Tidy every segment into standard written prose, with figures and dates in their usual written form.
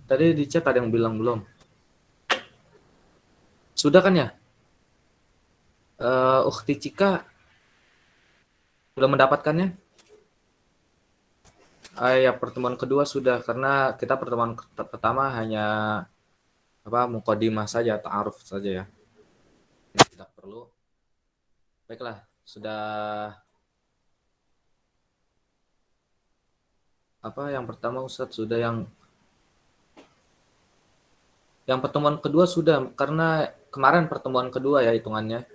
Tadi di chat ada yang bilang belum. Sudah kan ya? Ukhti Cika sudah mendapatkannya? Ya pertemuan kedua sudah, karena kita pertemuan pertama hanya mukadimah saja, ta'aruf saja ya. Ini tidak perlu. Baiklah, sudah yang pertama Ustadz sudah, yang pertemuan kedua sudah, karena kemarin pertemuan kedua ya hitungannya.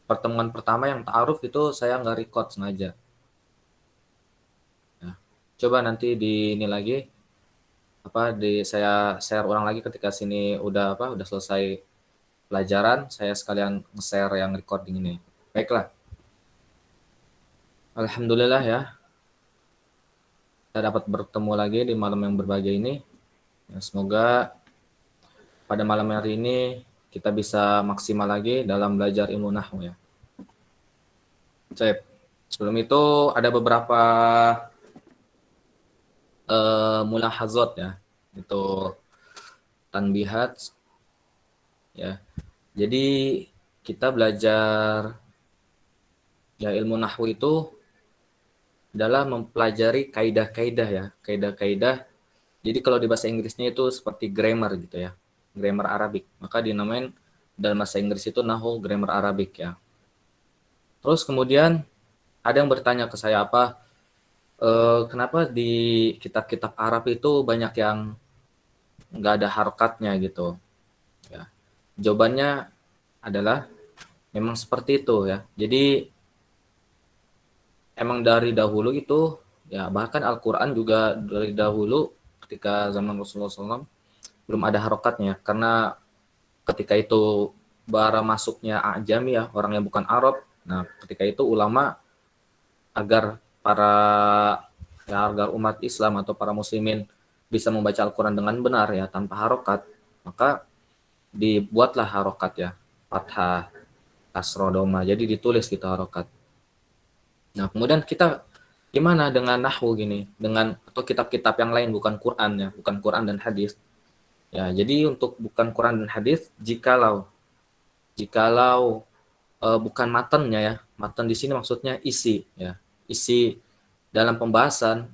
Pertemuan pertama yang ta'aruf itu saya nggak record sengaja. Ya. Coba nanti di ini lagi saya share ulang lagi ketika sini udah selesai pelajaran, saya sekalian nge-share yang recording ini. Baiklah. Alhamdulillah ya, kita dapat bertemu lagi di malam yang berbahagia ini. Ya, semoga pada malam hari ini kita bisa maksimal lagi dalam belajar ilmu nahwu ya. Cep. Sebelum itu ada beberapa mulahazat ya. Itu tanbihat ya. Jadi kita belajar ya ilmu nahwu itu adalah mempelajari kaidah-kaidah ya, kaidah-kaidah. Jadi kalau di bahasa Inggrisnya itu seperti grammar gitu ya, grammar Arabik. Maka dinamain dalam bahasa Inggris itu nahwu grammar Arabik ya. Terus kemudian ada yang bertanya ke saya kenapa di kitab-kitab Arab itu banyak yang nggak ada harokatnya gitu ya. Jawabannya adalah memang seperti itu ya. Jadi emang dari dahulu itu ya, bahkan Al-Quran juga dari dahulu ketika zaman Rasulullah SAW belum ada harokatnya, karena ketika itu bara masuknya ajami ya, orang yang bukan Arab. Nah ketika itu ulama agar agar umat Islam atau para muslimin bisa membaca Al-Quran dengan benar ya tanpa harokat, maka dibuatlah harokat ya, fathah, kasroh, doma, jadi ditulis gitu harokat. Nah kemudian kita gimana dengan nahwu gini, dengan atau kitab-kitab yang lain bukan Quran ya, bukan Quran dan hadis ya. Jadi untuk bukan Quran dan hadis, jikalau bukan matannya ya, matan di sini maksudnya isi ya, isi dalam pembahasan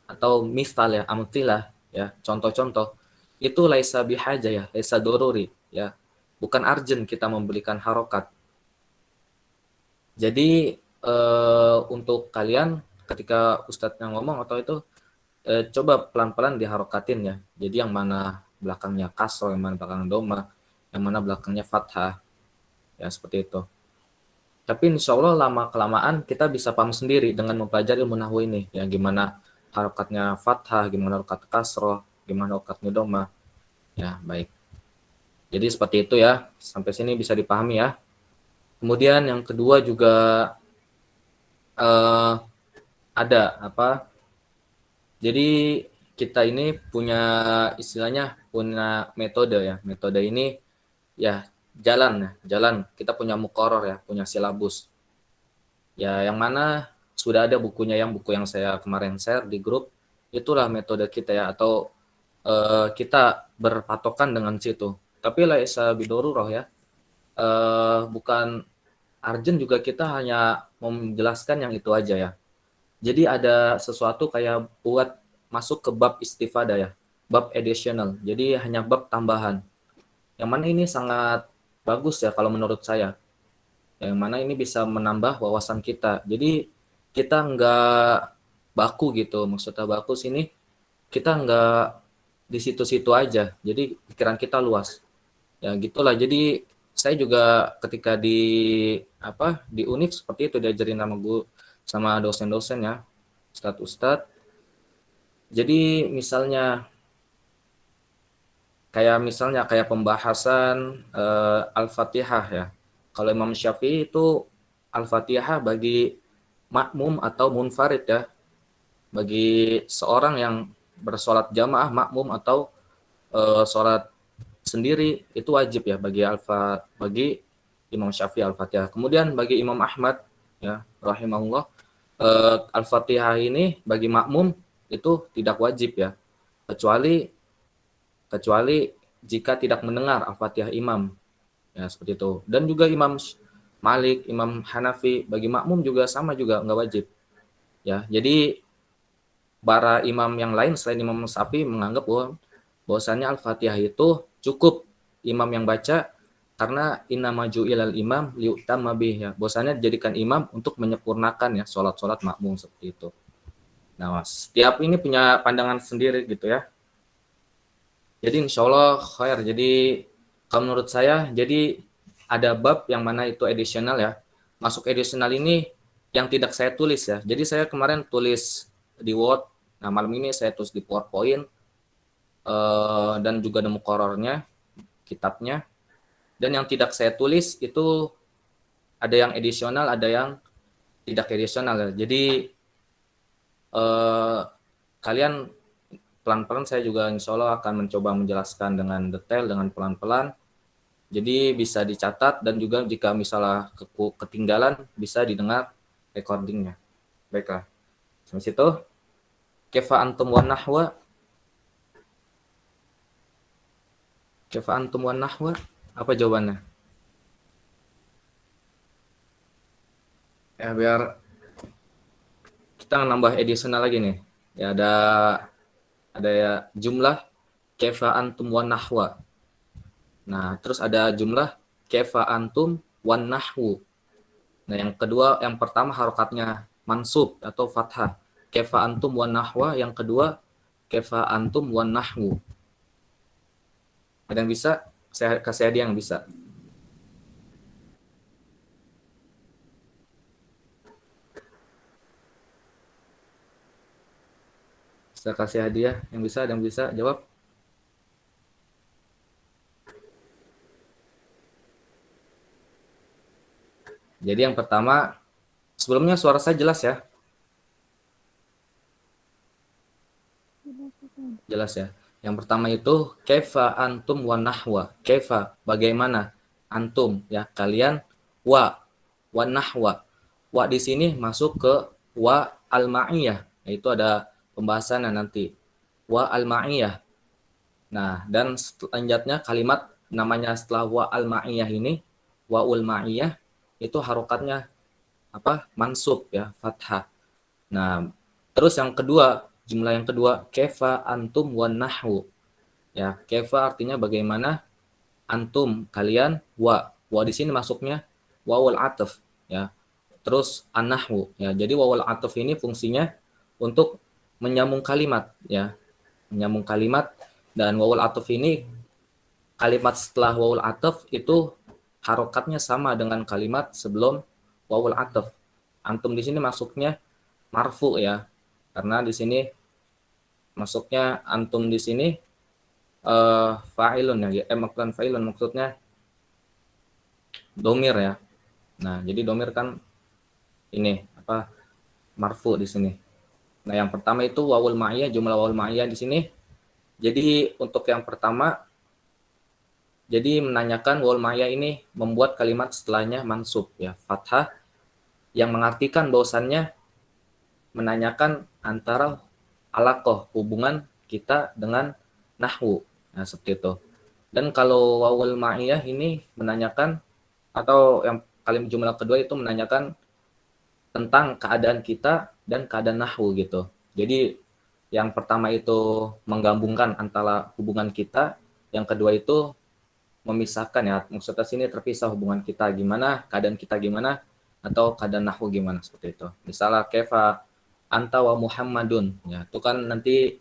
atau misal ya, amtilah ya, contoh-contoh itu laisa bihaja ya, laisa doruri ya, bukan urgent kita memberikan harokat. Jadi untuk kalian ketika ustadznya ngomong atau itu coba pelan-pelan diharokatin ya. Jadi yang mana belakangnya kasro, yang mana belakangnya doma, yang mana belakangnya fathah ya, seperti itu. Tapi insya Allah lama kelamaan kita bisa paham sendiri dengan mempelajari ilmu nahwu ini ya, gimana harokatnya fathah, gimana harokat kasro, gimana harokatnya doma ya. Baik, jadi seperti itu ya, sampai sini bisa dipahami ya. Kemudian yang kedua juga ada jadi kita ini punya istilahnya punya metode ya. Metode ini ya jalan kita punya muqarrar ya, punya silabus ya, yang mana sudah ada bukunya, yang buku yang saya kemarin share di grup, itulah metode kita ya, atau kita berpatokan dengan situ. Tapi laisa bidorurah ya, bukan urgent juga kita hanya menjelaskan yang itu aja ya. Jadi ada sesuatu kayak buat masuk ke bab istifadah ya, bab additional. Jadi hanya bab tambahan. Yang mana ini sangat bagus ya kalau menurut saya. Yang mana ini bisa menambah wawasan kita. Jadi kita nggak baku gitu. Maksudnya baku sini kita nggak di situ-situ aja. Jadi pikiran kita luas. Ya gitulah. Jadi saya juga ketika di UNIF seperti itu diajarin sama guru sama dosen-dosen ya, ustadz-ustadz. Jadi misalnya kayak pembahasan Al-Fatihah ya. Kalau Imam Syafi'i itu Al-Fatihah bagi makmum atau munfarid ya. Bagi seorang yang bersolat jamaah, makmum atau sholat sendiri itu wajib ya bagi Imam Syafi'i Al-Fatihah. Kemudian bagi Imam Ahmad ya rahimahullah, Al-Fatihah ini bagi makmum itu tidak wajib ya. Kecuali kecuali jika tidak mendengar Al-Fatihah imam. Ya, seperti itu. Dan juga Imam Malik, Imam Hanafi, bagi makmum juga sama juga, nggak wajib. Ya, jadi para imam yang lain selain Imam Syafi'i menganggap bahwasannya Al-Fatihah itu cukup imam yang baca karena innama ju'ilal imam liutamma bih, ya. Bahwasannya dijadikan imam untuk menyempurnakan ya sholat-sholat makmum seperti itu. Nah, setiap ini punya pandangan sendiri gitu ya. Jadi insya Allah khair. Jadi kalau menurut saya, jadi ada bab yang mana itu additional ya. Masuk additional ini yang tidak saya tulis ya. Jadi saya kemarin tulis di Word. Nah malam ini saya tulis di PowerPoint dan juga ada muqarrarnya, kitabnya. Dan yang tidak saya tulis itu ada yang additional, ada yang tidak additional ya. Jadi kalian pelan-pelan saya juga insya Allah akan mencoba menjelaskan dengan detail, dengan pelan-pelan. Jadi bisa dicatat dan juga jika misalnya ketinggalan bisa didengar recordingnya. Baiklah. Sampai situ. Kefa antum wan nahwa. Kefa antum wan nahwa. Apa jawabannya? Ya biar kita nambah additional lagi nih. Ya ada ya jumlah kefa antum wan nahwa. Nah, terus ada jumlah kefa antum wan nahwu. Nah, yang kedua, yang pertama harokatnya mansub atau fathah. Kefa antum wan nahwa, yang kedua kefa antum wan nahwu. Ada yang bisa? Saya kasih hadiah yang bisa. Saya kasih hadiah yang bisa, ada yang bisa jawab? Jadi yang pertama, sebelumnya suara saya jelas ya? Jelas ya. Yang pertama itu kaifa antum wa nahwa. Kaifa bagaimana antum ya kalian wa nahwa. Wa di sini masuk ke wa al-ma'iyah. Itu ada pembahasannya nanti. Wa al-ma'iyah. Nah, dan selanjutnya kalimat namanya setelah wa al-ma'iyah ini wa ul ma'iyah itu harokatnya apa? Mansub ya, fathah. Nah, terus yang kedua, jumlah yang kedua, kefa antum wan nahwu. Ya, kefa artinya bagaimana antum kalian wa di sini masuknya wawul ataf ya. Terus an-nahwu ya. Jadi wawul ataf ini fungsinya untuk menyambung kalimat ya. Menyambung kalimat dan wawul ataf ini kalimat setelah wawul ataf itu harokatnya sama dengan kalimat sebelum wawul ataf. Antum di sini masuknya marfu ya. Karena di sini masuknya antum di sini fa'ilun ya. Bukan fa'ilun maksudnya domir ya. Nah, jadi domir kan ini apa marfu di sini. Nah, yang pertama itu wawul ma'iyah, jumlah wawul ma'iyah di sini. Jadi untuk yang pertama jadi menanyakan wawul ma'iyah ini membuat kalimat setelahnya mansub ya, fathah yang mengartikan bahwasannya menanyakan antara alaqah hubungan kita dengan nahwu. Nah, seperti itu. Dan kalau wawul ma'iyah ini menanyakan atau yang kalimat jumlah kedua itu menanyakan tentang keadaan kita dan keadaan nahwu gitu. Jadi yang pertama itu menggabungkan antara hubungan kita, yang kedua itu memisahkan ya. Maksudnya sini terpisah hubungan kita gimana, keadaan kita gimana, atau keadaan nahwu gimana seperti itu. Misalnya kefa anta wa Muhammadun, ya itu kan nanti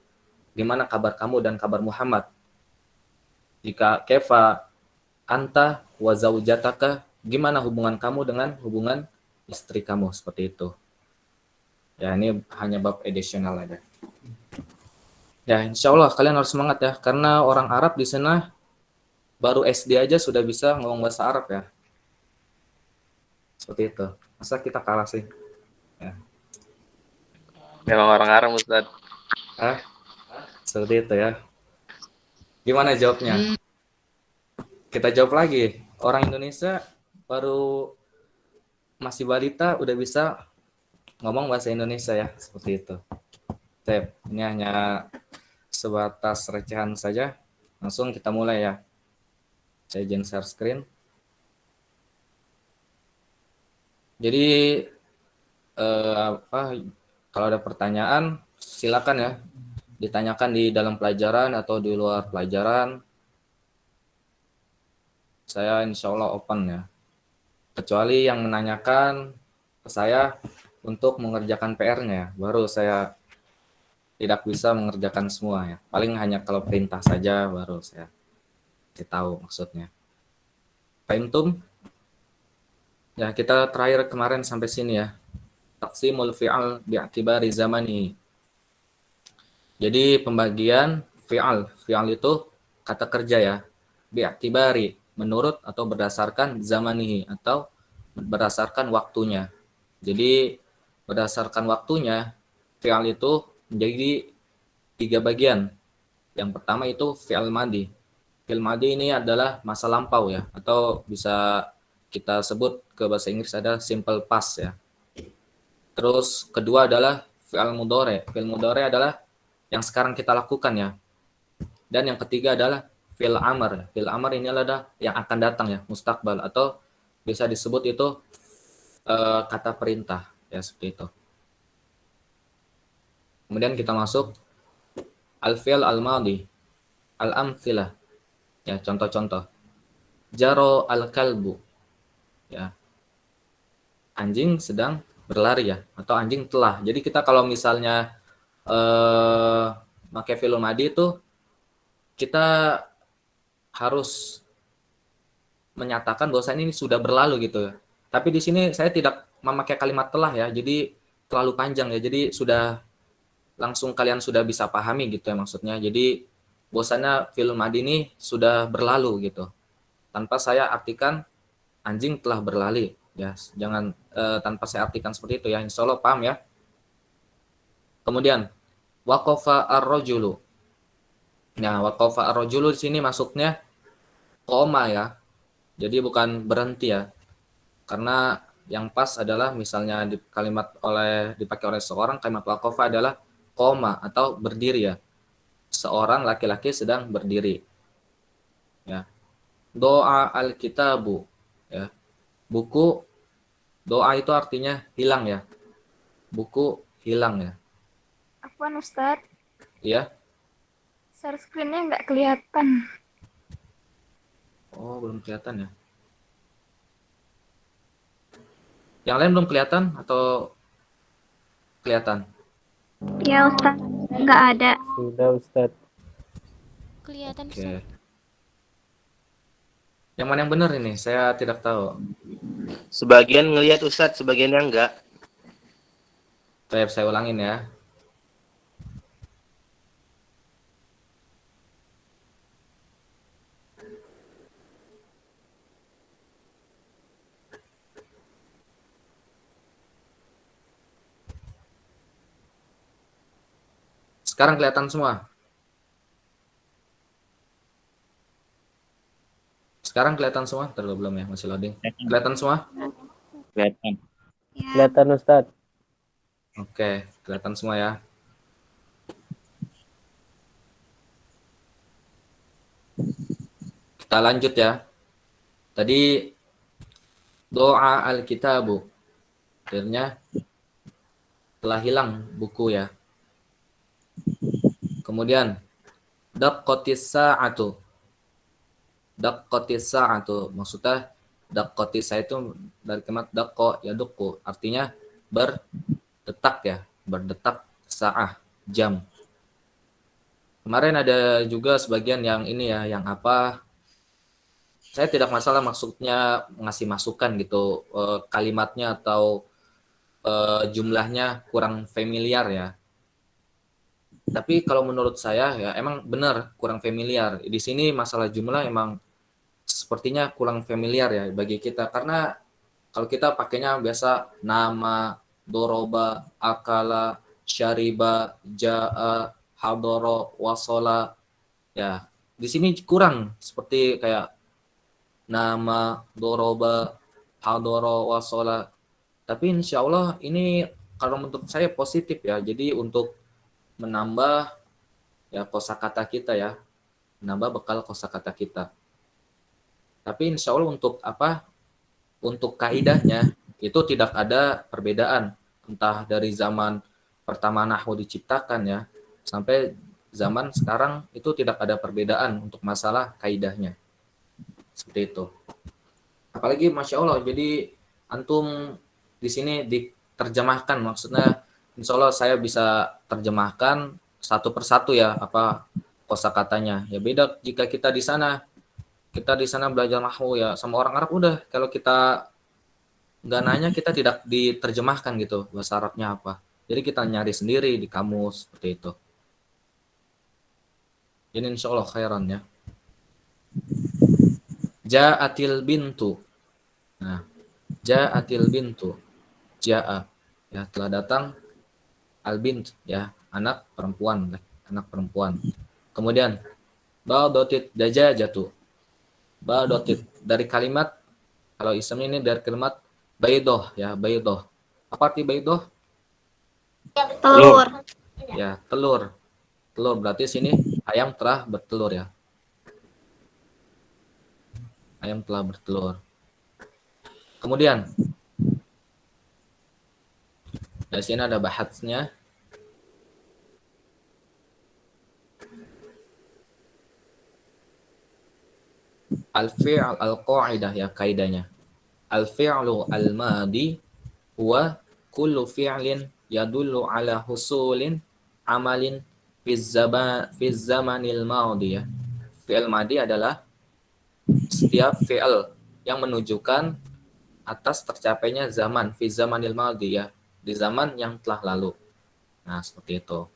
gimana kabar kamu dan kabar Muhammad. Jika kefa anta wa zaujataka, gimana hubungan kamu dengan hubungan istri kamu seperti itu. Ya ini hanya bab additional aja. Ya insya Allah kalian harus semangat ya, karena orang Arab di sana baru SD aja sudah bisa ngomong bahasa Arab ya. Seperti itu. Masa kita kalah sih? Ya. Memang orang Arab, Ustaz. Seperti itu ya. Gimana jawabnya? Kita jawab lagi. Orang Indonesia baru masih balita udah bisa ngomong bahasa Indonesia ya. Seperti itu. Tep, ini hanya sebatas recehan saja. Langsung kita mulai ya. Saya izin share screen. Jadi kalau ada pertanyaan silakan ya ditanyakan di dalam pelajaran atau di luar pelajaran. Saya insya Allah open ya. Kecuali yang menanyakan ke saya untuk mengerjakan PR-nya, baru saya tidak bisa mengerjakan semua ya. Paling hanya kalau perintah saja baru saya tahu maksudnya. Fahimtum? Ya, kita terakhir kemarin sampai sini ya. Taqsimul fi'al bi'tibari zamani. Jadi pembagian fi'al. Fi'al itu kata kerja ya. Bi'tibari, menurut atau berdasarkan zamanihi atau berdasarkan waktunya. Jadi berdasarkan waktunya, fi'al itu menjadi 3 bagian. Yang pertama itu fi'al madi. Fi'al madi ini adalah masa lampau ya, atau bisa kita sebut ke bahasa Inggris ada simple past ya. Terus kedua adalah fi'al mudhari. Fi'al mudhari adalah yang sekarang kita lakukan ya. Dan yang ketiga adalah fi'il amr. Fi'il amr ini adalah yang akan datang ya, mustaqbal, atau bisa disebut itu kata perintah ya, seperti itu. Kemudian kita masuk al-fi'l al-madi, al-amtsilah. Ya, contoh-contoh. Jaro al-kalbu. Ya. Anjing sedang berlari ya, atau anjing telah. Jadi kita kalau misalnya pakai fi'il madi itu kita harus menyatakan bahwa ini sudah berlalu gitu. Tapi di sini saya tidak memakai kalimat telah ya, jadi terlalu panjang ya. Jadi sudah langsung kalian sudah bisa pahami gitu ya maksudnya. Jadi bahwasannya fi'il madi ini sudah berlalu gitu. Tanpa saya artikan anjing telah berlari ya. Jangan tanpa saya artikan seperti itu ya. Insya Allah paham ya. Kemudian waqafa ar-rajulu. Nah, waqafa ar-rajulu di sini masuknya koma ya. Jadi bukan berhenti ya. Karena yang pas adalah misalnya di kalimat dipakai oleh seorang, kalimat waqafa adalah koma atau berdiri ya. Seorang laki-laki sedang berdiri. Ya. Doa al-kitabu ya. Buku, doa itu artinya hilang ya. Buku hilang ya. Afwan Ustadz, Iya. share screen-nya nggak kelihatan. Oh, belum kelihatan ya. Yang lain belum kelihatan atau kelihatan? Ya Ustadz, nggak ada. Sudah Ustadz. Kelihatan Oke. Ustaz. Yang mana yang benar ini? Saya tidak tahu. Sebagian ngelihat Ustadz, sebagiannya enggak. Saya ulangin ya. Sekarang kelihatan semua. Sekarang kelihatan semua? Terlalu belum ya, masih loading. Kelihatan semua? Kelihatan. Ya, Kelihatan Ustadz. Oke, kelihatan semua ya. Kita lanjut ya. Tadi doa al-kitabu. Akhirnya telah hilang buku ya. Kemudian daqqatis sa'atu. Daqqatis sa'atu maksudnya daqqatis itu dari kalimat daqqa ya duqqu, artinya berdetak ya, berdetak sa'ah, jam. Kemarin ada juga sebagian yang ini ya, yang apa, saya tidak masalah maksudnya ngasih masukan gitu, kalimatnya atau jumlahnya kurang familiar ya. Tapi kalau menurut saya ya emang benar kurang familiar. Di sini masalah jumlah emang sepertinya kurang familiar ya bagi kita, karena kalau kita pakainya biasa nama, doroba, akala, syariba, ja'a, hadoro, wasola. Ya, di sini kurang seperti kayak nama, doroba, hadoro, wasola. Tapi insya Allah ini kalau menurut saya positif ya. Jadi untuk menambah ya kosakata kita ya. menambah bekal kosakata kita. Tapi insya Allah untuk apa? Untuk kaidahnya itu tidak ada perbedaan, entah dari zaman pertama nahwu diciptakan ya sampai zaman sekarang itu tidak ada perbedaan untuk masalah kaidahnya. Seperti itu. Apalagi Masya Allah, jadi antum di sini diterjemahkan, maksudnya insya Allah saya bisa terjemahkan satu persatu ya apa kosakatanya. Ya beda jika kita di sana belajar nahwu ya sama orang Arab udah, kalau kita nggak nanya kita tidak diterjemahkan gitu bahasa Arabnya apa. Jadi kita nyari sendiri di kamus seperti itu. Jadi insya Allah khairan ya. Ja'atil bintu. Nah, ja'atil bintu. Ja'a ya telah datang al bint ya anak perempuan. Kemudian ba'dotit dajajatu. Ba'dotit dari kalimat, kalau ism ini dari kalimat baidoh ya, baidoh. Apa arti baidoh? Telur. Ya, telur. Telur berarti sini ayam telah bertelur ya. Ayam telah bertelur. Kemudian dari sini ada bahatsnya. Al-fi'l al-qa'idah ya kaidahnya. Al-fi'lu al-madi huwa kullu fi'lin yadullu ala husulin amalin fi zamanil madi ya. Fi'il madi adalah setiap fi'il yang menunjukkan atas tercapainya zaman fi zamanil madi ya, di zaman yang telah lalu. Nah, seperti itu.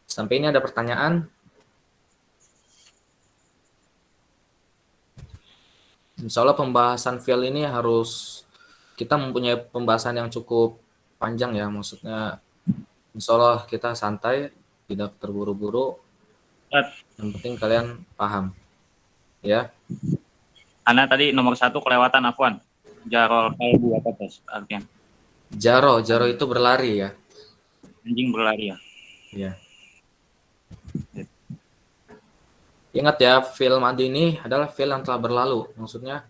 Sampai ini ada pertanyaan? Insya Allah pembahasan fi'il ini harus kita mempunyai pembahasan yang cukup panjang ya, maksudnya insya Allah kita santai, tidak terburu-buru. Yang penting kalian paham. Ya. Ana tadi nomor 1 kelewatan afwan. Jarol kalbu apa tes artinya? Jaro itu berlari ya. Anjing berlari ya. Iya. Ingat ya, fi'il madi ini adalah fi'il yang telah berlalu. Maksudnya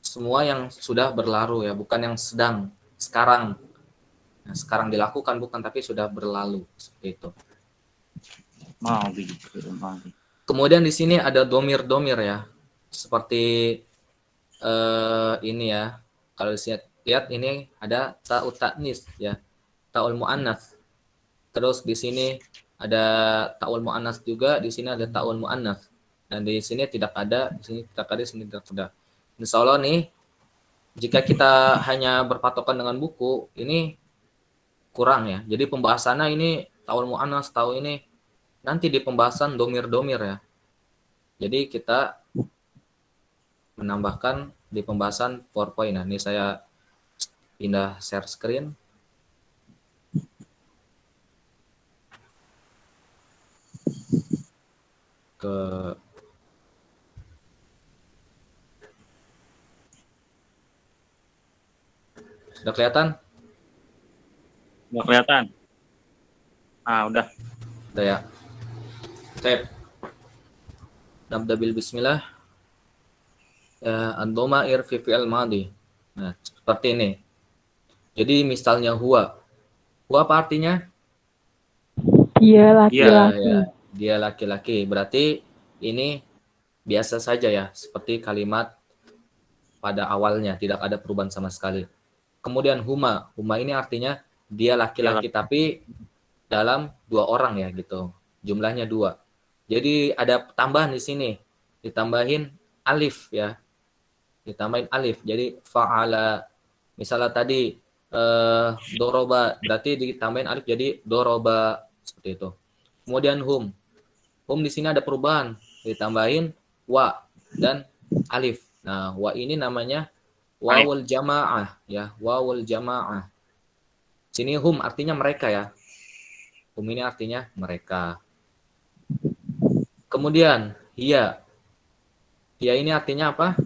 semua yang sudah berlalu ya, bukan yang sedang sekarang. Nah, sekarang dilakukan bukan, tapi sudah berlalu seperti itu. Mau begitu. Kemudian di sini ada domir ya, seperti ini ya. Kalau lihat ini ada ta'ut ta'nis ya, ta'ul mu'annas. Terus di sini ada ta'ul mu'annas juga, di sini ada ta'ul mu'annas. Dan di sini tidak ada, di sini tidak ada, di sini tidak ada. Insya Allah nih, jika kita hanya berpatokan dengan buku, ini kurang ya. Jadi pembahasannya ini ta'ul mu'annas, ta'ul ini nanti di pembahasan domir ya. Jadi kita menambahkan di pembahasan PowerPoint. Nah, ini saya pindah share screen. Ke sudah kelihatan? Udah kelihatan? Ah, udah. Udah ya. Tep. Nabda bil bismillah. Ad-dhamair fi fi'il madi. Nah, seperti ini. Jadi misalnya huwa. Huwa apa artinya? Dia laki-laki. Ya, dia laki-laki. Berarti ini biasa saja ya, seperti kalimat pada awalnya, tidak ada perubahan sama sekali. Kemudian huma. Huma ini artinya dia laki-laki tapi dalam 2 orang ya gitu. Jumlahnya 2. Jadi ada tambahan di sini. Ditambahin alif ya. Ditambahin alif. Jadi fa'ala. Misalnya tadi doroba, berarti ditambahin alif jadi doroba seperti itu. Kemudian hum. Hum di sini ada perubahan. Ditambahin wa dan alif. Nah, wa ini namanya wawul jamaah ya, wawul jamaah. Sini hum artinya mereka ya. Hum ini artinya mereka. Kemudian hiya. Hiya ini artinya apa?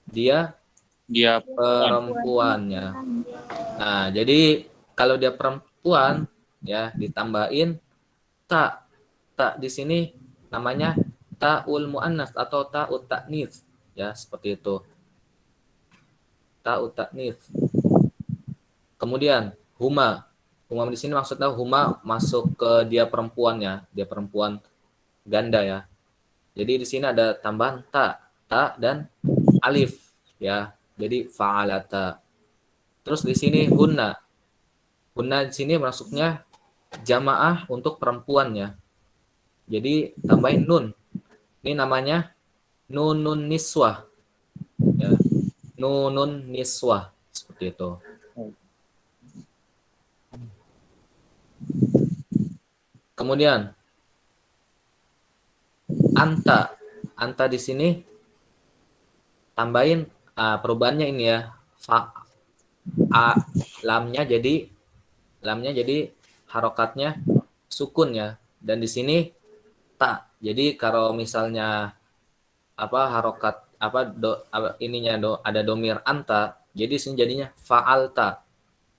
Dia perempuan ya. Nah, jadi kalau dia perempuan ya ditambahin tak di sini namanya ta'ul muannas atau ta'ut ta'nits, ya, seperti itu. Ta'ut ta'nits. Kemudian huma. Huma di sini maksudnya huma masuk ke dia perempuan ya, dia perempuan ganda ya. Jadi di sini ada tambahan ta dan alif ya. Jadi fa'alata. Terus di sini hunna. Hunna di sini masuknya jamaah untuk perempuan ya. Jadi tambahin nun. Ini namanya nunun niswah. Ya. Nunun niswah seperti itu. Kemudian anta. Anta di sini tambahin perubahannya ini ya. Lamnya jadi harokatnya sukun ya. Dan di sini ta. Jadi kalau misalnya harokat ada domir anta, jadi sini jadinya fa'alta.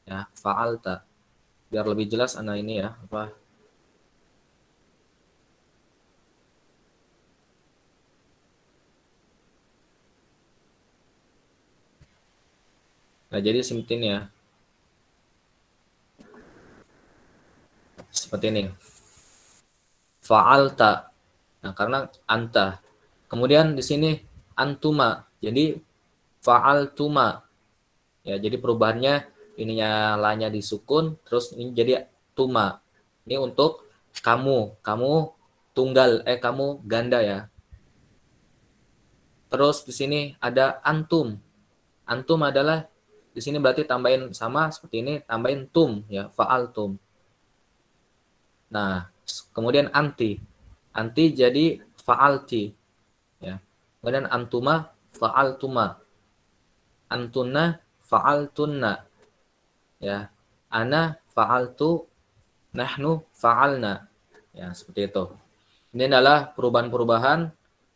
Ya, fa'alta. Biar lebih jelas ini ya, Nah, jadi seperti ini ya. Seperti ini. Fa'alta. Nah, karena anta. Kemudian di sini antuma. Jadi fa'altuma. Ya, jadi perubahannya ininya lanya disukun, terus ini jadi tuma. Ini untuk kamu tunggal, kamu ganda ya. Terus di sini ada antum. Antum adalah di sini berarti tambahin sama seperti ini, tambahin tum ya, fa'altum. Nah, kemudian anti. Anti jadi fa'alti ya. Kemudian antuma fa'altuma. Antunna fa'altunna. Ya. Ana fa'altu, nahnu fa'alna. Ya, seperti itu. Ini adalah perubahan-perubahan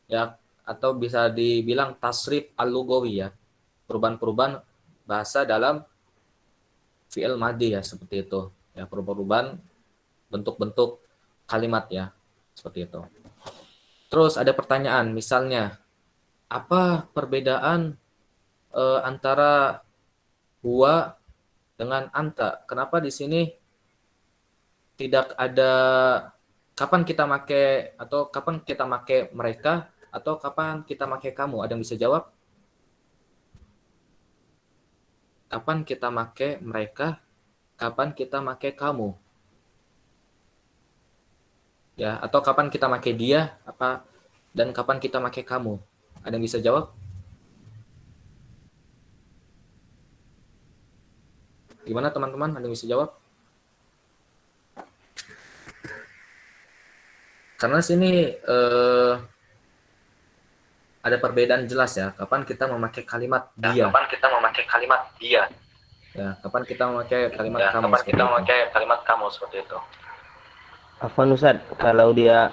ya, atau bisa dibilang tasrif al-lugawi ya. Perubahan-perubahan bahasa dalam fi'il madhi ya, seperti itu. Ya, perubahan bentuk-bentuk kalimat ya, seperti itu. Terus ada pertanyaan, misalnya apa perbedaan antara huwa dengan anta? Kenapa di sini tidak ada kapan kita make atau kapan kita make mereka atau kapan kita make kamu? Ada yang bisa jawab? Kapan kita make mereka? Kapan kita make kamu? Ya, atau kapan kita make dia dan kapan kita make kamu? Ada yang bisa jawab? Gimana teman-teman? Ada yang bisa jawab? Karena sini ada perbedaan jelas ya. Kapan kita memakai kalimat dia? Kapan kita memakai kalimat dia? Ya, kapan kita memakai kalimat kamu? Kapan kita memakai kalimat kamu seperti itu? Afwan Ustaz, kalau dia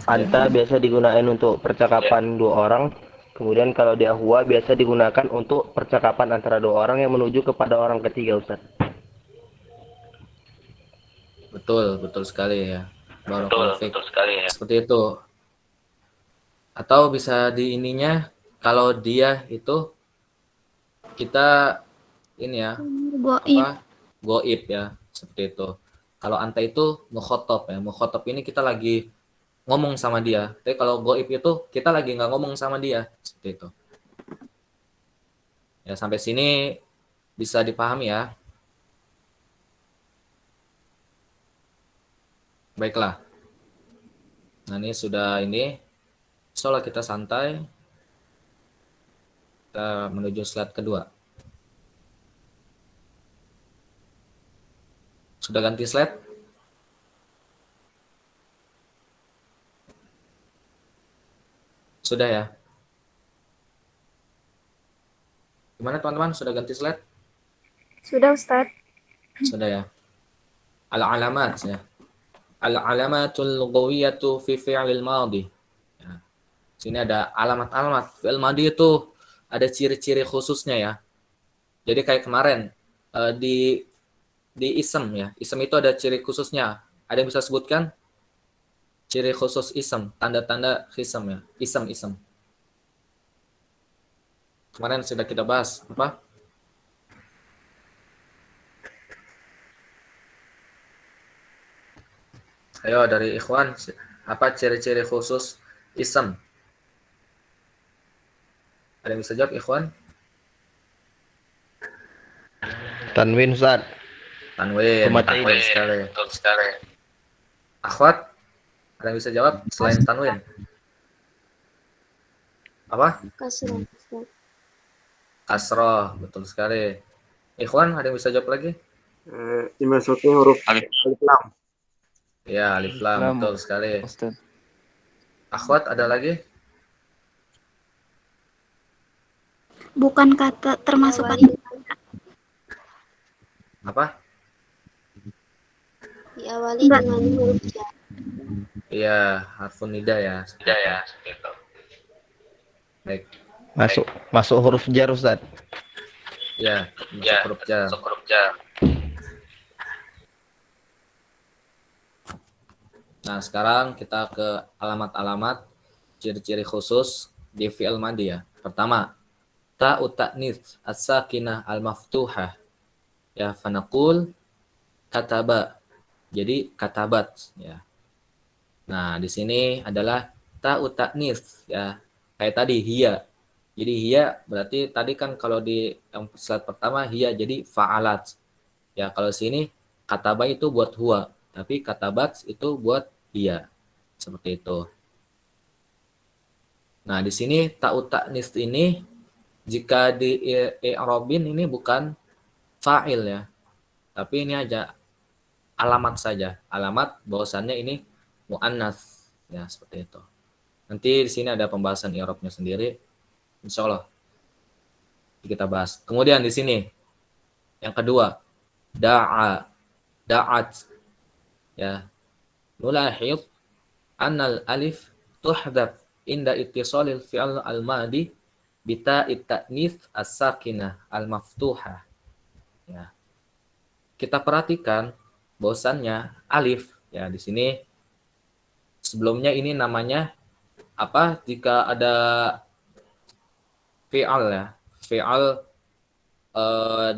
anta biasa digunakan untuk percakapan dua orang, kemudian kalau dia huwa biasa digunakan untuk percakapan antara dua orang yang menuju kepada orang ketiga, Ustaz. Betul sekali ya. Betul sekali ya. Seperti itu. Atau bisa di ininya, kalau dia itu kita ini ya, goib ya, seperti itu. Kalau anta itu mukhotob ya. Mukhotob ini kita lagi ngomong sama dia. Tapi kalau goib itu kita lagi nggak ngomong sama dia. Seperti itu. Ya, sampai sini bisa dipahami ya. Baiklah. Nah, ini sudah ini. Insyaallah kita santai. Kita menuju slide kedua. Sudah ganti slide? Sudah ya? Gimana teman-teman? Sudah ganti slide? Sudah, Ustadz. Sudah ya? Al-alamat ya. Al-alamatul lughawiyatu fi fi'lil madhi. Ya. Sini ada alamat-alamat. Fi'il madhi itu ada ciri-ciri khususnya ya. Jadi kayak kemarin di ism ya. Ism itu ada ciri khususnya. Ada yang bisa sebutkan? Ciri khusus ism, tanda-tanda ism ya. Ism. Kemarin sudah kita bahas apa? Ayo dari ikhwan, apa ciri-ciri khusus ism? Ada yang bisa jawab ikhwan? Tanwin Ustaz. Tanwin, Pematain. betul sekali. Betul sekali. Akhwat, ada yang bisa jawab selain tanwin? Apa? Kasrah. Ustaz. Kasroh, betul sekali. Ikhwan, ada yang bisa jawab lagi? Dimasuki huruf Alif. alif lam. Ya, alif lam, Lam. betul sekali. Ustaz. Akhwat, ada lagi? Bukan kata termasuk Awalin. kata. Apa? Diawali Enggak. dengan huruf jar. Iya, harfun nida ya. Tidak ya, seperti itu. Baik. Masuk huruf jar Ustaz. Ya, masuk Ya, huruf jar. masuk huruf jar. Nah, sekarang kita ke alamat-alamat ciri-ciri khusus di fi'il madhi ya. Pertama, ta'u ta'nits as-sakinah al-maftuhah. Ya, fanaqul kataba. Jadi katabat ya. Nah, di sini adalah ta'u ta'nits ya. Kayak tadi hiya. Jadi hiya berarti tadi kan kalau di yang slide pertama hiya jadi fa'alat. Ya, kalau sini kataba itu buat huwa, tapi katabat itu buat hiya. Seperti itu. Nah, di sini ta'u ta'nis ini jika di i'rabin ini bukan fa'il ya. Tapi ini aja alamat saja. Alamat bahwasannya ini muannats ya, seperti itu. Nanti di sini ada pembahasan i'rabnya sendiri. Insyaallah kita bahas. Kemudian di sini yang kedua, da'at ya. Nulahid annal alif tuhdaf inda ittisalil fi'al al-madi bita ta'nits as-sakinah al-maftuhah. Ya. Kita perhatikan bahwasannya alif ya di sini sebelumnya ini namanya apa jika ada fi'al ya. Fi'al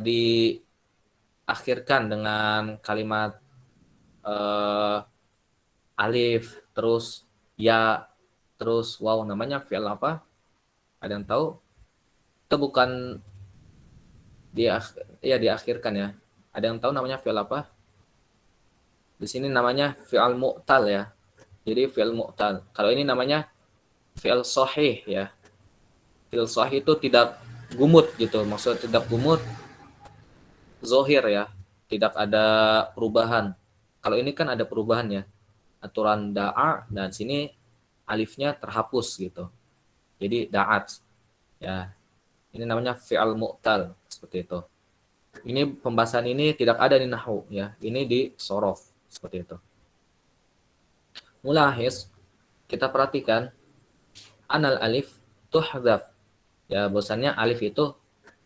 diakhirkan dengan kalimat alif terus ya terus waw, namanya fi'il apa? Ada yang tahu? Itu bukan diakhirkan ya. Ada yang tahu namanya fi'il apa? Di sini namanya fi'il mu'tal ya. Jadi fi'il mu'tal. Kalau ini namanya fi'il sahih ya. Fi'il sahih itu tidak gumut gitu. Maksudnya tidak gumut zohir ya. Tidak ada perubahan. Kalau ini kan ada perubahan ya. Aturan da'a dan sini alifnya terhapus gitu. Jadi da'at ya. Ini namanya fi'al mu'tal seperti itu. Ini pembahasan ini tidak ada di nahwu ya. Ini di sorof seperti itu. Mulahis kita perhatikan anal alif tuhdaf ya, bahwasannya alif itu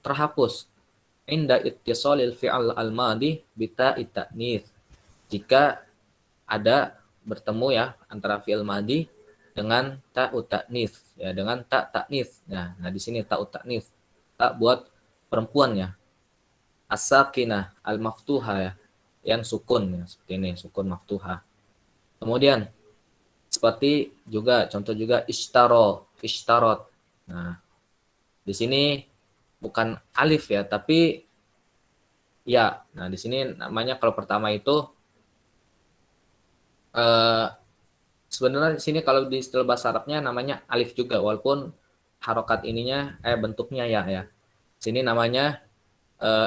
terhapus inda ittisalil fi'al al-madi bita ta'nits. Jika ada bertemu ya antara fi'il madi dengan ta'u ta'nits ya, dengan ta ta'nits. Nah, di sini ta'u ta'nits. Tak buat perempuan ya. As-sakinah al-maftuha ya, yang sukun ya, seperti ini, sukun maftuha. Kemudian seperti juga contoh juga ishtarot. Nah, di sini bukan alif ya, tapi ya. Nah, di sini namanya kalau pertama itu sebenarnya di sini kalau di istilah bahasa Arabnya namanya alif juga, walaupun harokat ininya bentuknya ya. Sini namanya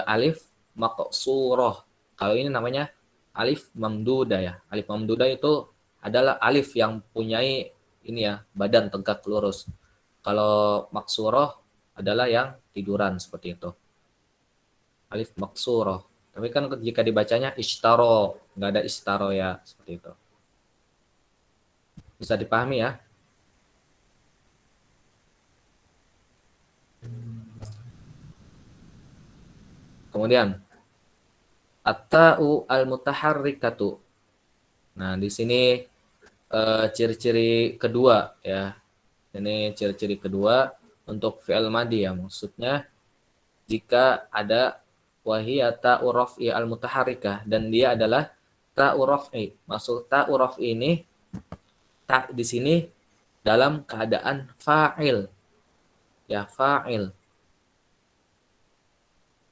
alif maqsurah. Kalau ini namanya alif mamdudah ya. Alif mamdudah itu adalah alif yang punyai ini ya, badan tegak lurus. Kalau maksurah adalah yang tiduran seperti itu. Alif maksurah. Tapi kan jika dibacanya ishtaro, nggak ada ishtaro ya, seperti itu. Bisa dipahami ya? Kemudian at-ta'u al-mutaharrikatu. Nah, di sini ciri-ciri kedua ya. Ini ciri-ciri kedua untuk fi'il madi ya. Maksudnya jika ada wahiyya ta'u raf'i al-mutaharrikah dan dia adalah ta'u raf'i. Maksud ta'u raf'i ini ta di sini dalam keadaan fa'il. Ya, fa'il.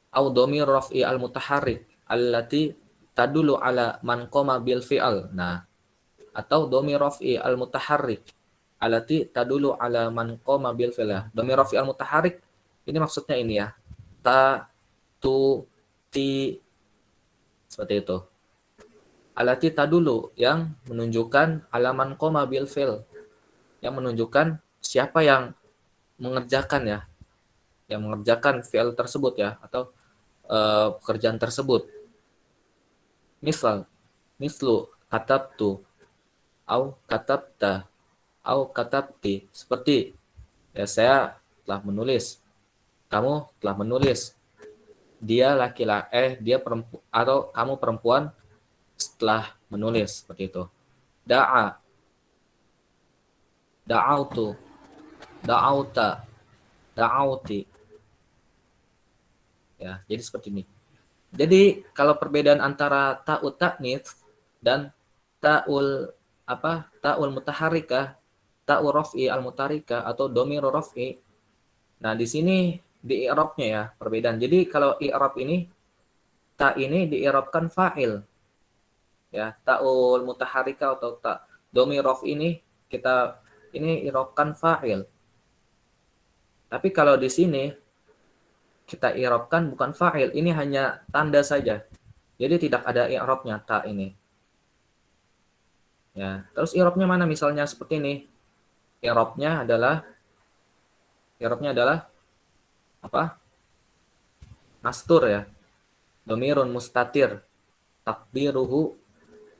Au dhamir raf'i al-mutaharrik allati tadulu ala man qama bil fi'al. Nah, atau dhamir raf'i al-mutaharrik allati tadulu ala man qama bil fi'al. Dhamir raf'i al-mutaharrik ini maksudnya ini ya. Ta, tu, ti, seperti itu. Allati tadulu yang menunjukkan alaman qama bil fi'al, yang menunjukkan siapa yang mengerjakan ya, yang mengerjakan fi'il tersebut ya, atau pekerjaan tersebut. Mislu katabtu au katabta au katabti, seperti ya saya telah menulis, kamu telah menulis, dia laki-laki dia perempuan atau kamu perempuan setelah menulis, seperti itu. Da'a, da'autu, da'auta, da'auti. Ya, jadi seperti ini. Jadi kalau perbedaan antara ta'u ta'nits dan ta'ul ta'ul mutaharrikah, ta'u raf'i al-mutaharrikah atau dhamir raf'i. Nah, di sini di i'rabnya ya perbedaan. Jadi kalau i'rab ini ta ini di i'rabkan fa'il. Ya, ta'ul mutaharrikah atau ta dhamir raf'i ini kita ini i'rabkan fa'il. Tapi kalau di sini kita i'rabkan bukan fa'il, ini hanya tanda saja. Jadi tidak ada i'rabnya ta ini. Ya, terus i'rabnya mana? Misalnya seperti ini. I'rabnya adalah apa? Mastur ya. Dhamirun mustatir. Takdiruhu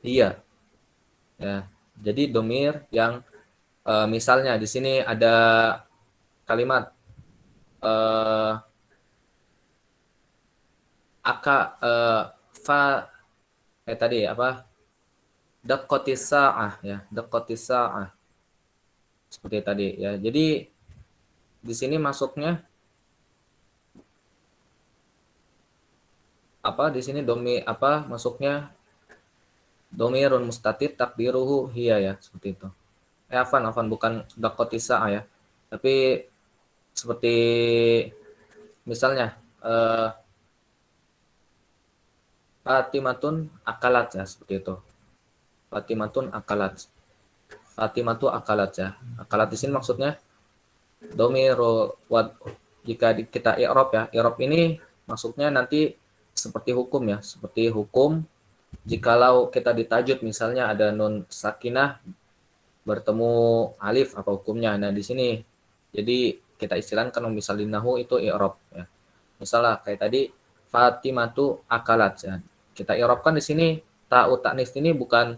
hiya. Ya, jadi dhamir yang misalnya di sini ada kalimat tadi apa? Daqqatis sa'ah ya, daqqatis sa'ah. Seperti tadi ya. Jadi di sini masuknya apa? Di sini masuknya dhamirun mustatir takdiruhu hiya ya, seperti itu. Afan bukan daqqatis sa'ah ya. Tapi seperti misalnya Fatimatun akalat ya, seperti itu. Fatimatun akalat. Fatimatu akalat ya. Akalat di sini maksudnya dhamir jika kita i'rab ya. I'rab ini maksudnya nanti seperti hukum ya, seperti hukum jikalau kita ditajud misalnya ada nun sakinah bertemu alif apa hukumnya. Nah, di sini jadi kita istilahkan kalau misalnya nahu itu i'rab ya. Misalnya kayak tadi Fatimatu akalat ya. Kita i'rabkan di sini ta'u ta'nis ini bukan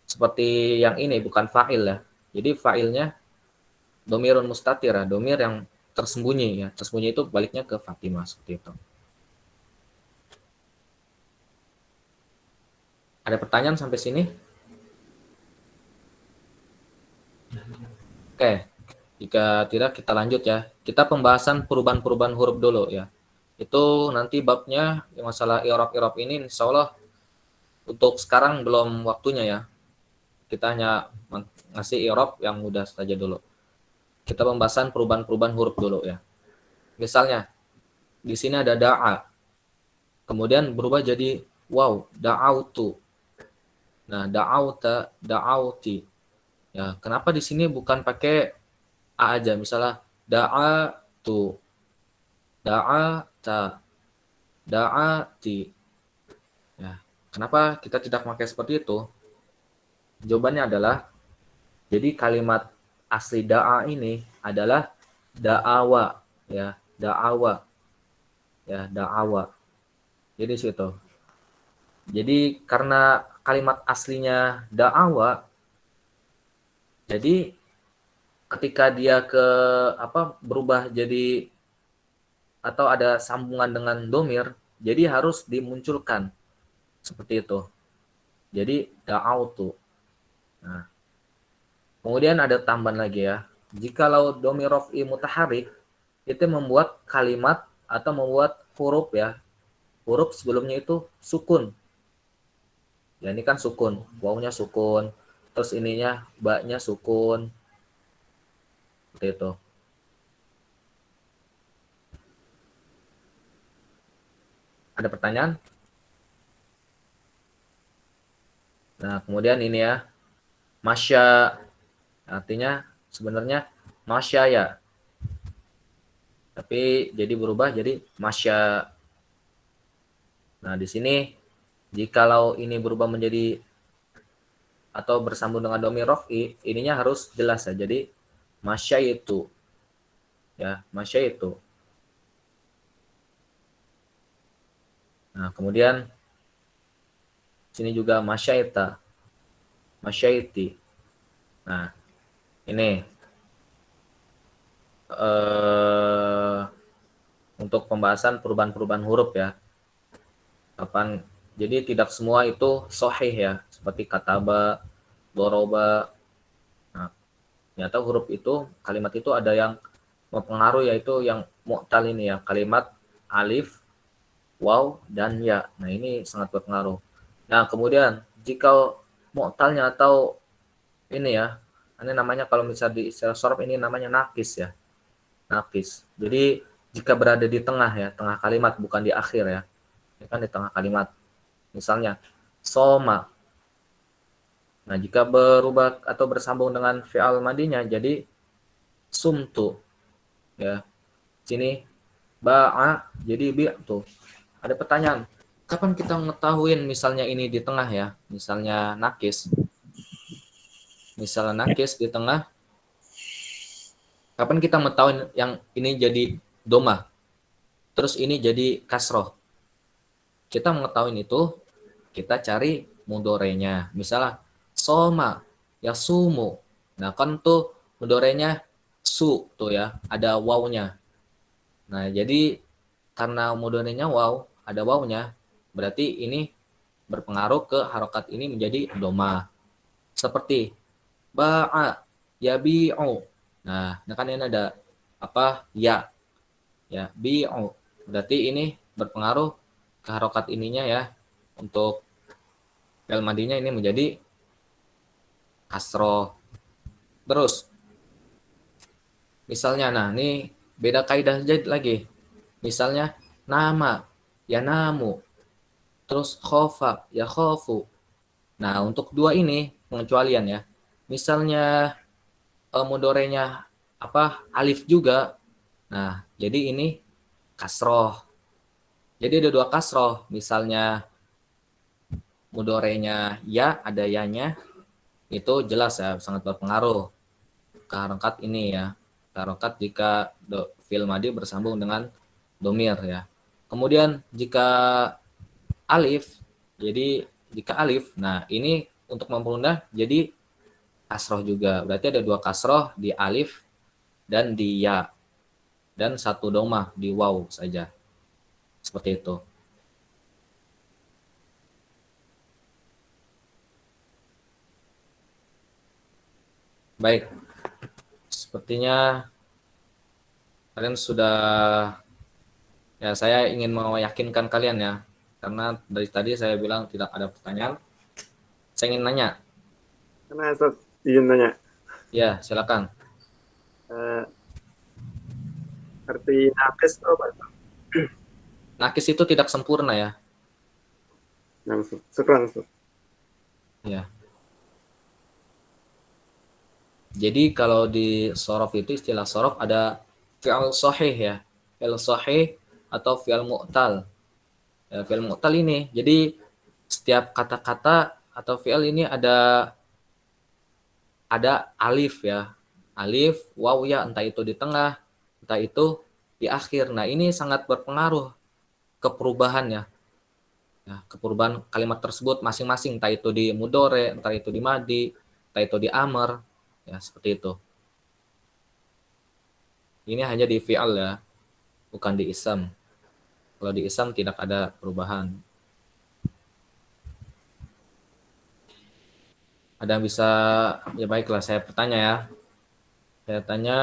seperti yang ini, bukan fa'il ya. Jadi fa'ilnya dhamirun mustatir ya, dhamir yang tersembunyi ya. Tersembunyi itu baliknya ke Fatimah, seperti itu. Ada pertanyaan sampai sini? Oke. Jika tidak kita lanjut ya. Kita pembahasan perubahan-perubahan huruf dulu ya. Itu nanti babnya yang masalah i'rab ini insyaallah untuk sekarang belum waktunya ya. Kita hanya ngasih i'rab yang mudah saja dulu. Kita pembahasan perubahan-perubahan huruf dulu ya. Misalnya di sini ada da'a. Kemudian berubah jadi waw, da'autu. Nah, da'auta, da'auti. Ya, kenapa di sini bukan pakai a aja? Misalnya da'atu, da'ata, da'ati. Ya, kenapa kita tidak pakai seperti itu? Jawabannya adalah jadi kalimat asli da'a ini adalah da'awa ya, da'awa. Ya, da'awa. Jadi situ. Jadi karena kalimat aslinya da'awa, jadi ketika dia berubah jadi atau ada sambungan dengan domir, jadi harus dimunculkan seperti itu. Jadi da'autu. Nah, Kemudian ada tambahan lagi ya. Jikalau dhamir raf'i mutaharrik itu membuat kalimat atau membuat huruf ya. Huruf sebelumnya itu sukun. Ya ini kan sukun, wawunya sukun. Terus ininya ba-nya sukun. Seperti itu. Ada pertanyaan? Nah, kemudian ini ya. Masya artinya sebenarnya masya ya. Tapi jadi berubah jadi masya. Nah, di sini jikalau ini berubah menjadi atau bersambung dengan dhamir raf'i, ininya harus jelas ya. Jadi masya itu. Ya, masya itu. Nah, kemudian sini juga masyaita. Masyaiti. Nah, ini untuk pembahasan perubahan-perubahan huruf ya. Kapan jadi tidak semua itu sahih ya, seperti kataba, doroba. Nah, ternyata huruf itu, kalimat itu ada yang mempengaruhi, yaitu yang mu'tal ini ya, kalimat alif, waw, dan ya. Nah, ini sangat berpengaruh. Nah, kemudian jika mu'talnya atau ini ya, ini namanya kalau misalnya di istilah shorof ini namanya nakis ya. Nakis. Jadi jika berada di tengah ya, tengah kalimat, bukan di akhir ya. Ini kan di tengah kalimat. Misalnya soma. Nah, jika berubah atau bersambung dengan fi'al madinya jadi sumtu. Ya. Sini ba'a jadi bi'tu. Ada pertanyaan. Kapan kita ngetahuin misalnya ini di tengah ya? Misalnya nakis. Misalnya nakis di tengah. Kapan kita mengetahui yang ini jadi doma? Terus ini jadi kasroh. Kita mengetahui itu, kita cari mudorenya. Misalnya, soma, ya sumu. Nah, kan tuh mudorenya su, tuh ya, ada wawnya. Nah, jadi karena mudorenya waw, ada wawnya, berarti ini berpengaruh ke harokat ini menjadi doma. Seperti, ba'a, yabi'u. Nah, kan ini ada apa? Ya, bi'u. Berarti ini berpengaruh ke harokat ininya ya. Untuk fi'il madinya ini menjadi kasroh. Terus, misalnya, nah ini beda kaidah lagi. Misalnya nama, ya namu. Terus khofa, ya khofu. Nah, untuk dua ini pengecualian ya. Misalnya mudorenya apa alif juga. Nah, jadi ini kasroh. Jadi ada dua kasroh. Misalnya mudorenya ya, ada yanya. Itu jelas ya, sangat berpengaruh ke harokat ini ya. Ke harokat jika fi'il madi bersambung dengan domir ya. Kemudian jika alif, jadi jika alif, nah ini untuk mempermudah jadi kasroh juga. Berarti ada dua kasroh di alif dan di ya. Dan satu domah di waw saja. Seperti itu. Baik. Sepertinya kalian sudah, ya saya ingin meyakinkan kalian ya. Karena dari tadi saya bilang tidak ada pertanyaan. Saya ingin nanya. Karena Ustaz izin tanya, Ya, silakan. arti nakis itu apa? Nakis itu tidak sempurna ya. Yang syukran Ustaz. Ya. Jadi kalau di sorof itu istilah sorof ada fi'al sahih ya. Fi'al sahih atau fi'al mu'tal. Ya, fi'al mu'tal ini. Jadi setiap kata-kata atau fi'al ini ada alif ya. Alif, waw ya, entah itu di tengah, entah itu di akhir. Nah, ini sangat berpengaruh ke perubahan ya. Ya, ke perubahan kalimat tersebut masing-masing, entah itu di mudore, entah itu di madi, entah itu di amr, ya seperti itu. Ini hanya di fi'al ya, bukan di isam. Kalau di isam tidak ada perubahan. Ada yang bisa, ya baiklah saya bertanya ya. Saya tanya,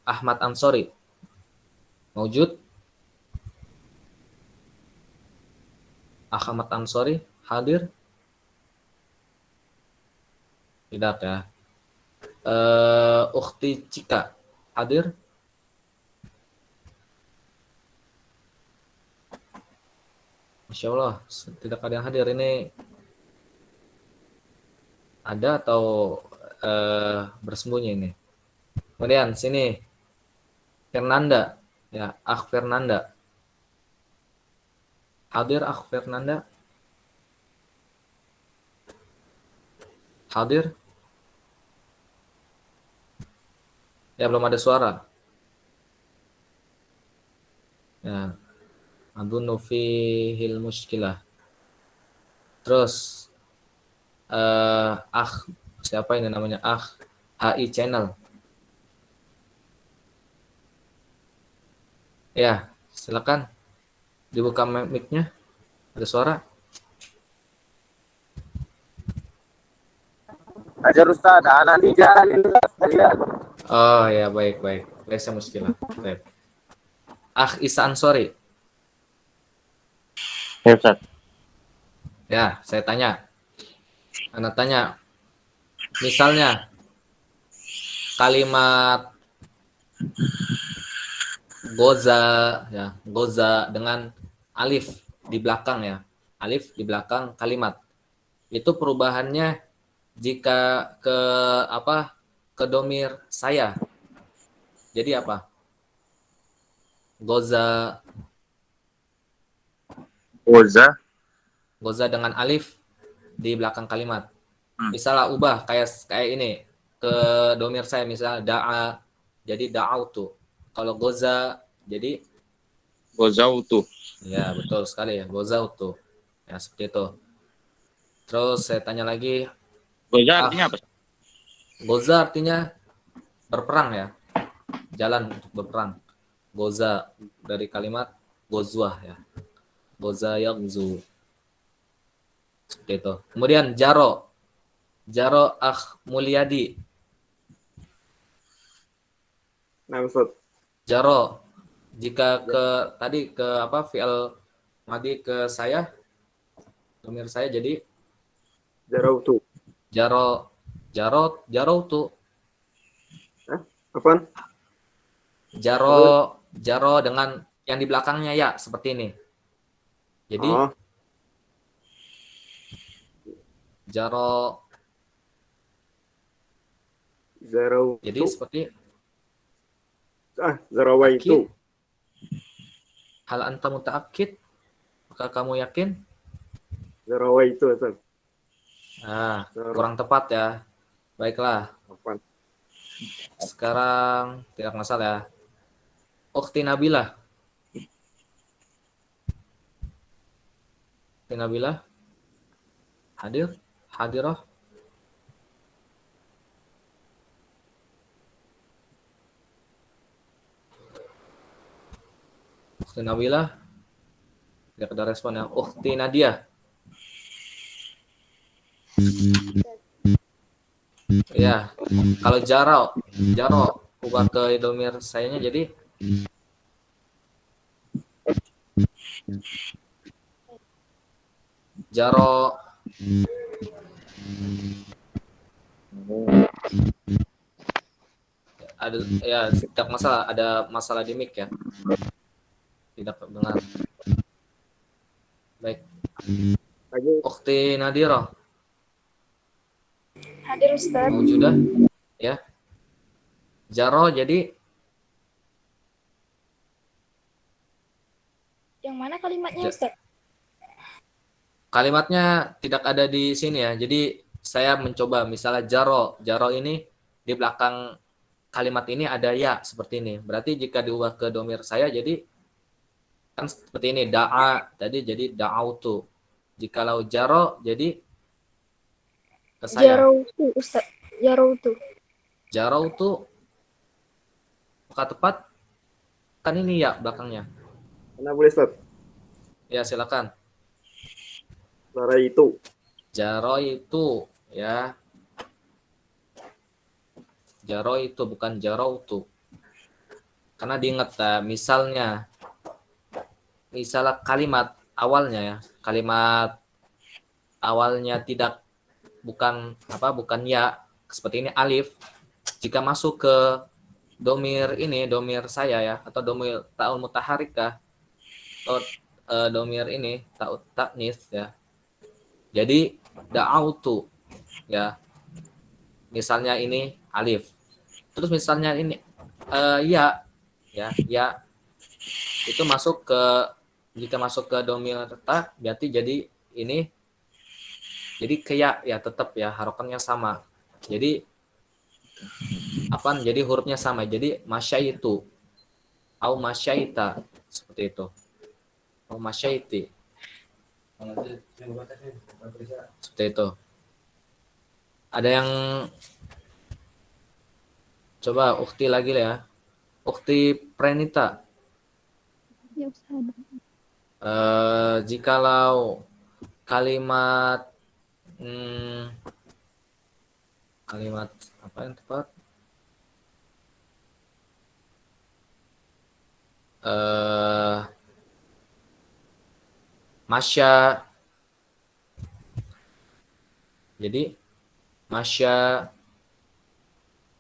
Ahmad Ansori, Maujud? Ahmad Ansori, hadir? Tidak ya. Ukhti Cika, hadir? Masya Allah, tidak ada yang hadir. Ini ada atau bersembunyi ini? Kemudian sini, Fernanda, ya, Fernanda, hadir? Fernanda, hadir? Ya, belum ada suara. Ya, adunnu fihil muskilah. Terus siapa ini namanya? HI channel. Ya, silakan dibuka mic-nya. Ada suara? Ajar Ustaz, anak di jalan. Oh ya, baik. Laisa muskilah. Baik. Isa Ansori. Ya, Ustaz. Ya, saya tanya. Anak tanya. Misalnya kalimat goza, ya, goza dengan alif di belakang ya. Alif di belakang kalimat. Itu perubahannya jika ke domir saya. Jadi apa? Goza dengan alif di belakang kalimat. Misalnya ubah kayak ini ke domir saya, misalnya da'a jadi da'autu. Kalau goza jadi Gozautu. ya, betul sekali ya, gozautu. Ya, seperti itu. Terus saya tanya lagi, Goza artinya apa? goza artinya berperang ya. Jalan untuk berperang. Goza dari kalimat gozwah ya. Goza yagzu. Seperti itu. Kemudian Jaro Mulyadi. Nah, Ustaz. Jaro jika ke fi'il madi ke saya, domir saya jadi Jarautu. Jarautu. Apaan? Jaro dengan yang di belakangnya ya seperti ini. Jadi Jaro. Zarautu. Jadi seperti Zarawaitu. hal anta muta'akkid? Apakah kamu yakin? Zarawaitu, Ustaz. Kurang tepat ya. Baiklah. Apaan? Sekarang tidak masalah ya. Ukhti Nabilah. Ukhti Nabilah. Hadirah. Ukhti Nabilah. Tidak ada respon ya. Ukhti Nadia. Ya, kalau Jaro ubah ke domir sayanya jadi Jaro. Ada ya, tidak masalah, ada masalah di mic ya. Tidak dengar. Baik. Ukhti Nadira. Hadir Ustaz. Sudah ya. Jaro jadi Yang mana kalimatnya Ustaz? kalimatnya tidak ada di sini ya. Jadi saya mencoba misalnya Jaro ini di belakang kalimat ini ada ya seperti ini. Berarti jika diubah ke domir saya jadi kan seperti ini, da'a tadi jadi da'autu. Jikalau Jaro jadi ke saya. Jarautu Ustaz. Jarautu apakah tepat? Kan ini ya belakangnya. Mana boleh, Ustaz? Ya, silakan. Zaraitu. Jaro itu ya. Jaro itu bukan jaro itu. Karena diingat misalnya kalimat awalnya ya, kalimat awalnya bukan ya, seperti ini alif, jika masuk ke domir saya ya, atau domir ta'ul mutaharikah, atau domir ini ta'ut ta'nis ya, jadi da'autu ya, misalnya ini alif, terus misalnya ini ya itu jika masuk ke domir ta, berarti jadi ini, jadi kayak ya tetap ya harokannya sama, jadi jadi hurufnya sama, jadi masyaitu au masyaita, seperti itu, au masyaiti, seperti itu. Ada yang coba ukti lagi lah ya, ukti Prenita. Ya, Ustaz. Jikalau kalimat kalimat apa yang tepat? Masya. Jadi masya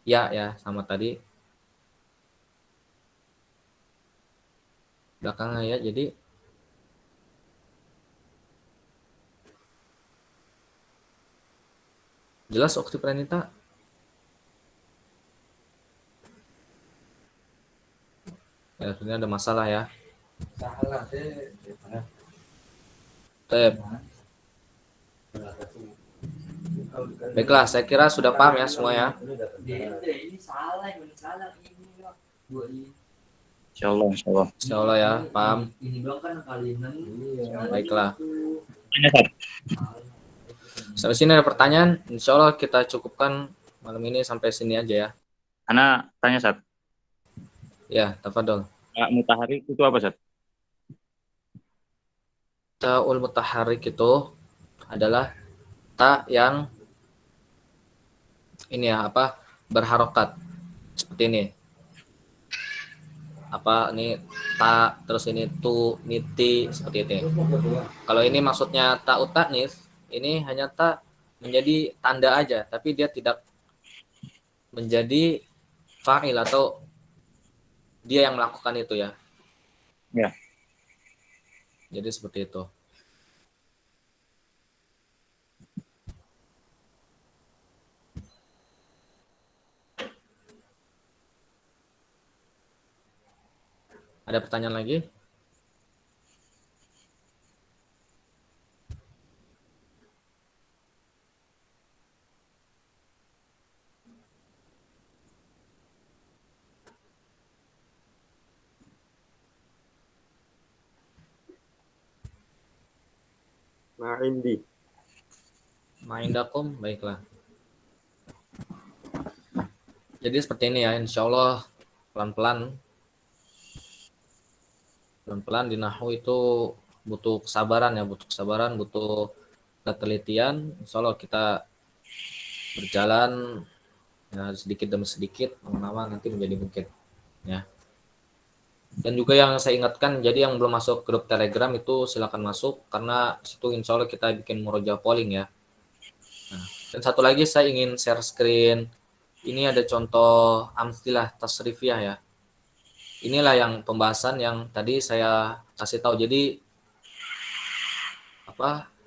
ya sama tadi belakangnya ya, jadi jelas ukti Pranita? Ya, sebenarnya ada masalah ya. Tep. Baiklah, saya kira sudah paham ya semua ya. Insya Allah ya, paham. Baiklah. Sampai sini ada pertanyaan. Insya Allah kita cukupkan malam ini sampai sini aja ya. Ana tanya, Sat. Ya, tafadhol. Mutaharik itu apa, Sat? Ta'ul mutaharik itu adalah ta yang ini ya, berharokat seperti ini. Ini ta, terus ini tu, niti, seperti itu. Kalau ini maksudnya ta'ut ta'nis, ini hanya ta menjadi tanda aja, tapi dia tidak menjadi fa'il atau dia yang melakukan itu ya. Ya. Jadi seperti itu. Ada pertanyaan lagi? Ma'indi. Ma'indakum, baiklah. Jadi seperti ini ya, insya Allah pelan-pelan di nahwu itu butuh kesabaran ya, butuh ketelitian. Insya Allah kita berjalan ya, sedikit demi sedikit, lama-lama nanti menjadi mungkin ya. Dan juga yang saya ingatkan, jadi yang belum masuk grup Telegram itu silakan masuk, karena situ insya Allah kita bikin murojaah polling ya. Nah, dan satu lagi saya ingin share screen. Ini ada contoh amstilah tasrifiyah ya. Inilah yang pembahasan yang tadi saya kasih tahu. Jadi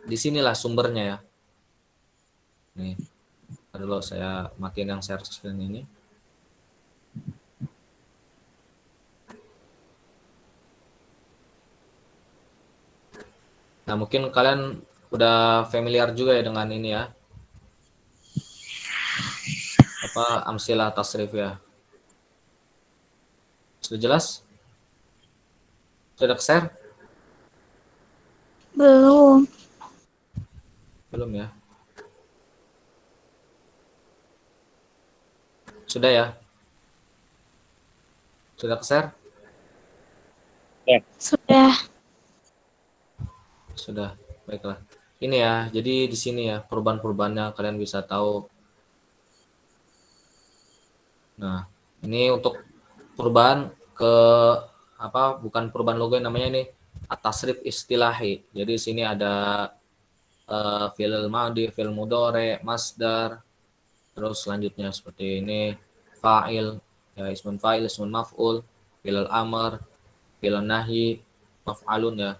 disinilah sumbernya ya. Nih, dulu saya matiin yang share screen ini. Nah, mungkin kalian udah familiar juga ya dengan ini ya. Amsilah tasrif ya. Sudah jelas? Sudah share? Belum. Belum ya? Sudah ya? Sudah share? Sudah. Sudah. Baiklah. ini ya. Jadi di sini ya perubahan-perubahannya kalian bisa tahu. Nah, ini untuk perubahan ke apa? Bukan perubahan logo yang namanya ini at-tasrif istilahi. Jadi di sini ada fi'il madhi, fi'il mudhari, masdar, terus selanjutnya seperti ini fa'il, ya ismun fa'il, ismun maf'ul, fi'il amr, fi'il nahi, maf'alun ya,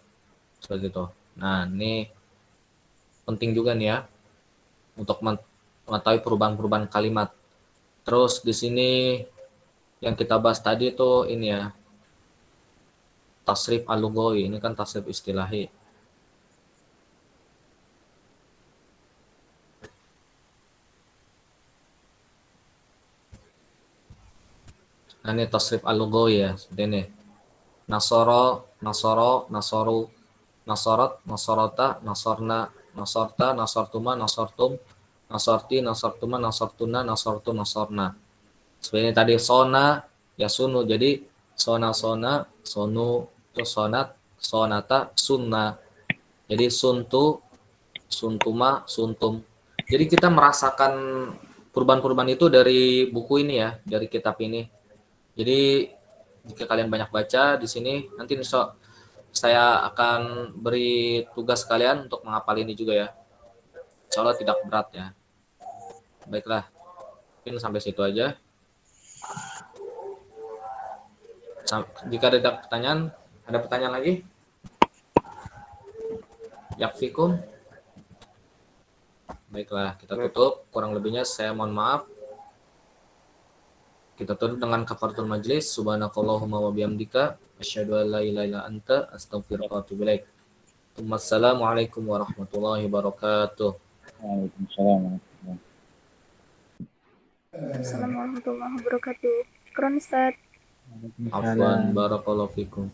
seperti itu. Nah, ini penting juga nih ya untuk mengetahui perubahan-perubahan kalimat. Terus di sini yang kita bahas tadi itu ini ya, tasrif al-lughawi, ini kan tasrif istilahi. Nah, ini tasrif al-lughawi ya, seperti ini. Nasoro, nasoro, nasoru, nasorot, nasorota, nasorna, nasorta, nasortuma, nasortum, nasorti, nasortuma, nasortuna, nasortu, nasorna. Seperti ini tadi sona, ya sunu. Jadi sona, sona, sonu, terus sonat, sonata, sunna. Jadi suntu, suntuma, suntum. Jadi kita merasakan perubahan-perubahan itu dari buku ini ya, dari kitab ini. Jadi jika kalian banyak baca di sini, nanti saya akan beri tugas kalian untuk menghafal ini juga ya. Insya Allah tidak berat ya. Baiklah, mungkin sampai situ aja. Jika ada pertanyaan lagi? Yakfikum. Baiklah, kita tutup. Kurang lebihnya saya mohon maaf. Kita tutup dengan kafaratul majlis. Subhanakallahumma wa bihamdika asyhadu an la ilaha illa anta astaghfiruka wa atubu ilaik. Wassalamualaikum warahmatullahi wabarakatuh. Waalaikumsalam. Assalamualaikum warahmatullahi wabarakatuh. Syukran Ustaz. Afwan barakallahu fikum.